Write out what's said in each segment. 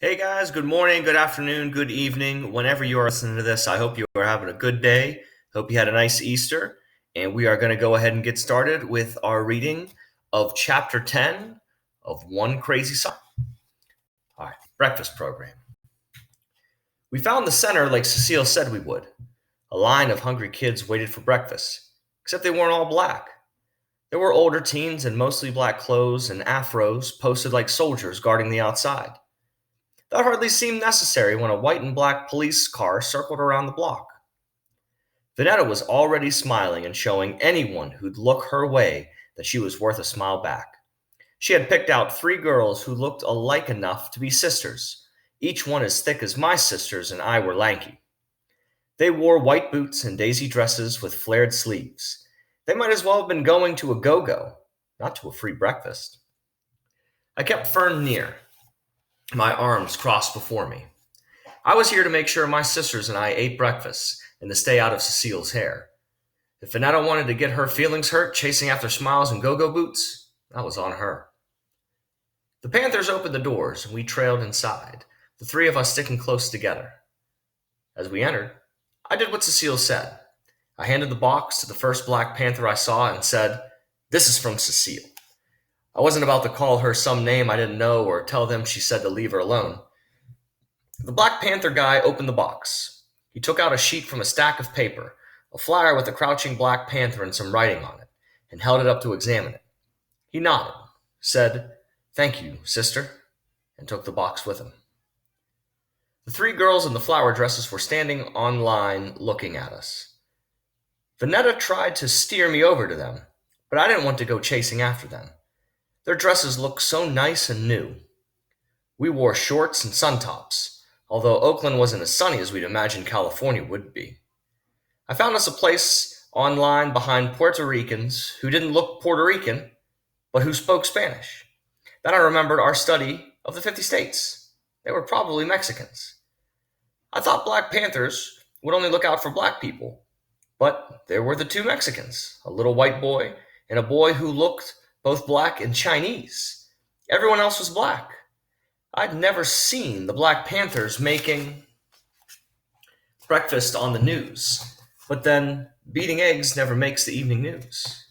Hey guys, good morning, good afternoon, good evening. Whenever you are listening to this, I hope you are having a good day. Hope you had a nice Easter. And we are going to go ahead and get started with our reading of Chapter 10 of One Crazy Summer. All right, breakfast program. We found the center like Cecile said we would. A line of hungry kids waited for breakfast, except they weren't all black. There were older teens in mostly black clothes and afros posted like soldiers guarding the outside. That hardly seemed necessary when a white and black police car circled around the block. Vanetta was already smiling and showing anyone who'd look her way that she was worth a smile back. She had picked out 3 girls who looked alike enough to be sisters, each one as thick as my sisters and I were lanky. They wore white boots and daisy dresses with flared sleeves. They might as well have been going to a go-go, not to a free breakfast. I kept Fern near, my arms crossed before me. I was here to make sure my sisters and I ate breakfast and to stay out of Cecile's hair. If Vanetta wanted to get her feelings hurt chasing after smiles and go-go boots, that was on her. The Panthers opened the doors and we trailed inside, the 3 of us sticking close together. As we entered, I did what Cecile said. I handed the box to the first Black Panther I saw and said, "This is from Cecile." I wasn't about to call her some name I didn't know or tell them she said to leave her alone. The Black Panther guy opened the box. He took out a sheet from a stack of paper, a flyer with a crouching Black Panther and some writing on it, and held it up to examine it. He nodded, said, "Thank you, sister," and took the box with him. The 3 girls in the flower dresses were standing on line looking at us. Vanetta tried to steer me over to them, but I didn't want to go chasing after them. Their dresses looked so nice and new. We wore shorts and suntops, although Oakland wasn't as sunny as we'd imagined California would be. I found us a place online behind Puerto Ricans who didn't look Puerto Rican, but who spoke Spanish. Then I remembered our study of the 50 states. They were probably Mexicans. I thought Black Panthers would only look out for black people, but there were the 2 Mexicans, a little white boy and a boy who looked both black and Chinese. Everyone else was black. I'd never seen the Black Panthers making breakfast on the news, but then beating eggs never makes the evening news.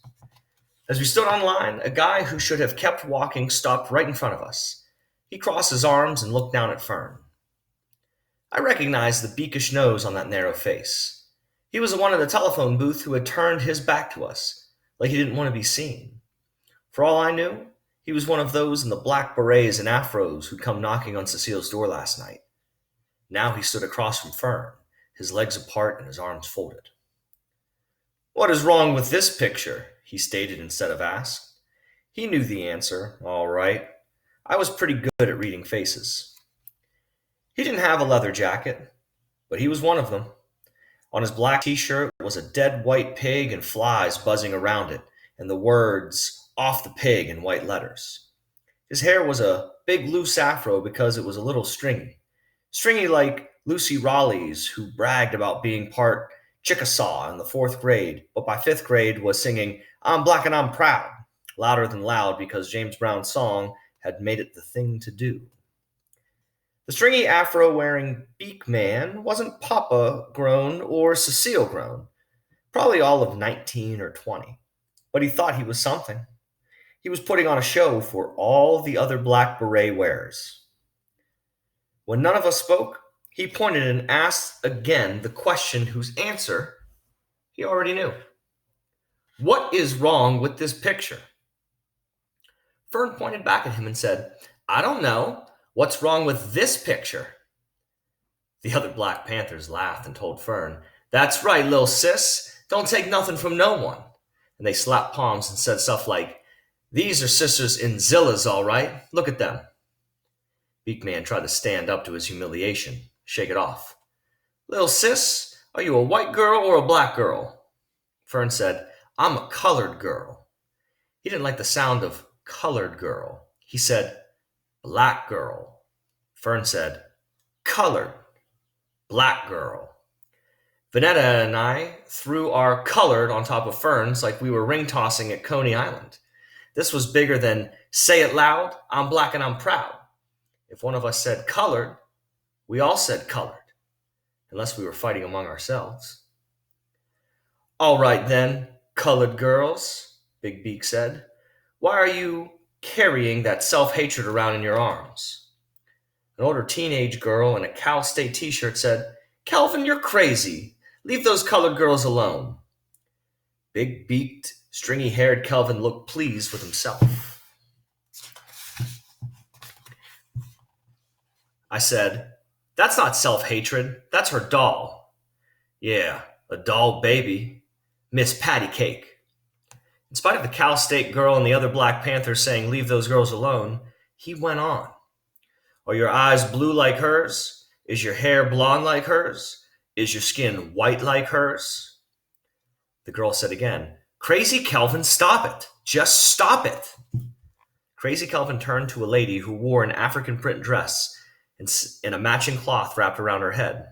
As we stood on line, a guy who should have kept walking stopped right in front of us. He crossed his arms and looked down at Fern. I recognized the beakish nose on that narrow face. He was the one in the telephone booth who had turned his back to us, like he didn't want to be seen. For all I knew, he was one of those in the black berets and afros who'd come knocking on Cecile's door last night. Now he stood across from Fern, his legs apart and his arms folded. "What is wrong with this picture?" he stated instead of asked. He knew the answer, all right. I was pretty good at reading faces. He didn't have a leather jacket, but he was one of them. On his black t-shirt was a dead white pig and flies buzzing around it, and the words, "Off the pig," in white letters. His hair was a big loose afro because it was a little stringy. Stringy like Lucy Raleigh's, who bragged about being part Chickasaw in the 4th grade, but by 5th grade was singing "I'm Black and I'm Proud," louder than loud because James Brown's song had made it the thing to do. The stringy afro-wearing beak man wasn't Papa grown or Cecile grown, probably all of 19 or 20, but he thought he was something. He was putting on a show for all the other black beret wearers. When none of us spoke, he pointed and asked again the question whose answer he already knew. "What is wrong with this picture?" Fern pointed back at him and said, "I don't know. What's wrong with this picture?" The other Black Panthers laughed and told Fern, "That's right, lil' sis. Don't take nothing from no one." And they slapped palms and said stuff like, "These are sisters in Zillas, all right. Look at them." Beakman tried to stand up to his humiliation, shake it off. "Lil' sis, are you a white girl or a black girl?" Fern said, "I'm a colored girl." He didn't like the sound of colored girl. He said, "Black girl." Fern said, "Colored, black girl." Vanetta and I threw our colored on top of Fern's like we were ring tossing at Coney Island. This was bigger than "Say it loud, I'm black and I'm proud." If one of us said colored, we all said colored, unless we were fighting among ourselves. All right then, colored girls, Big Beak said. Why are you carrying that self-hatred around in your arms? An older teenage girl in a Cal State t-shirt said, Kelvin, you're crazy. Leave those colored girls alone. Big-beaked, stringy-haired Kelvin looked pleased with himself. I said, that's not self-hatred, that's her doll. Yeah, a doll baby. Miss Patty Cake. In spite of the Cal State girl and the other Black Panthers saying, leave those girls alone, he went on. Are your eyes blue like hers? Is your hair blonde like hers? Is your skin white like hers? The girl said again, Crazy Kelvin, stop it. Just stop it. Crazy Kelvin turned to a lady who wore an African print dress and a matching cloth wrapped around her head.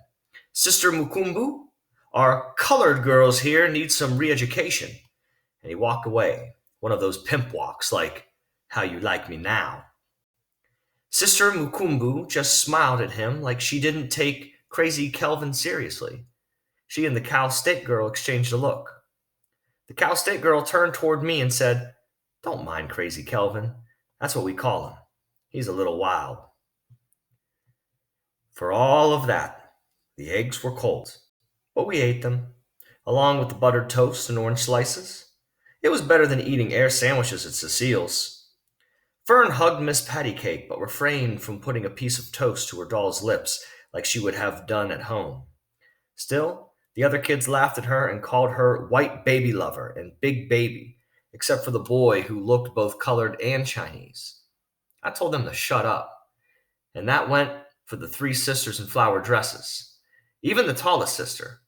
Sister Mukumbu, our colored girls here need some re-education. And he walked away, one of those pimp walks like, how you like me now. Sister Mukumbu just smiled at him like she didn't take Crazy Kelvin seriously. She and the Cal State girl exchanged a look. The Cal State girl turned toward me and said, Don't mind Crazy Kelvin. That's what we call him. He's a little wild. For all of that, the eggs were cold, but we ate them, along with the buttered toast and orange slices. It was better than eating air sandwiches at Cecile's. Fern hugged Miss Patty Cake, but refrained from putting a piece of toast to her doll's lips like she would have done at home. Still, the other kids laughed at her and called her White Baby Lover and Big Baby, except for the boy who looked both colored and Chinese. I told them to shut up, and that went for the three sisters in flower dresses. Even the tallest sister.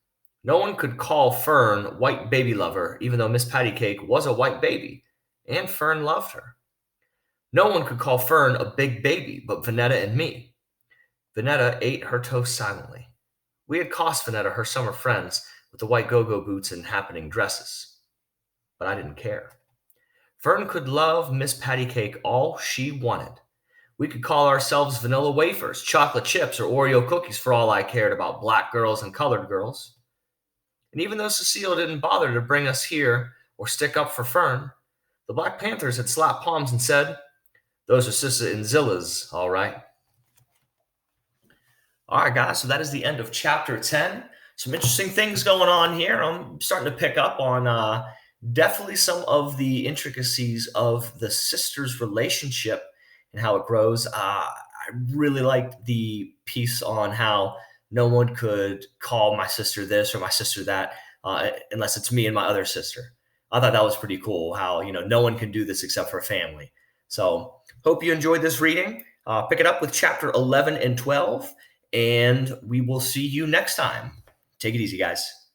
No one could call Fern White Baby Lover, even though Miss Patty Cake was a white baby, and Fern loved her. No one could call Fern a big baby but Vanetta and me. Vanetta ate her toast silently. We had cost Vanetta her summer friends with the white go-go boots and happening dresses. But I didn't care. Fern could love Miss Patty Cake all she wanted. We could call ourselves vanilla wafers, chocolate chips, or Oreo cookies for all I cared about black girls and colored girls. And even though Cecile didn't bother to bring us here or stick up for Fern, the Black Panthers had slapped palms and said, Those are Sissa and Zilla's, all right. All right, guys, so that is the end of Chapter 10. Some interesting things going on here. I'm starting to pick up on definitely some of the intricacies of the sisters' relationship and how it grows. I really liked the piece on how no one could call my sister this or my sister that unless it's me and my other sister. I thought that was pretty cool how, no one can do this except for family. So hope you enjoyed this reading. Pick it up with Chapter 11 and 12, and we will see you next time. Take it easy, guys.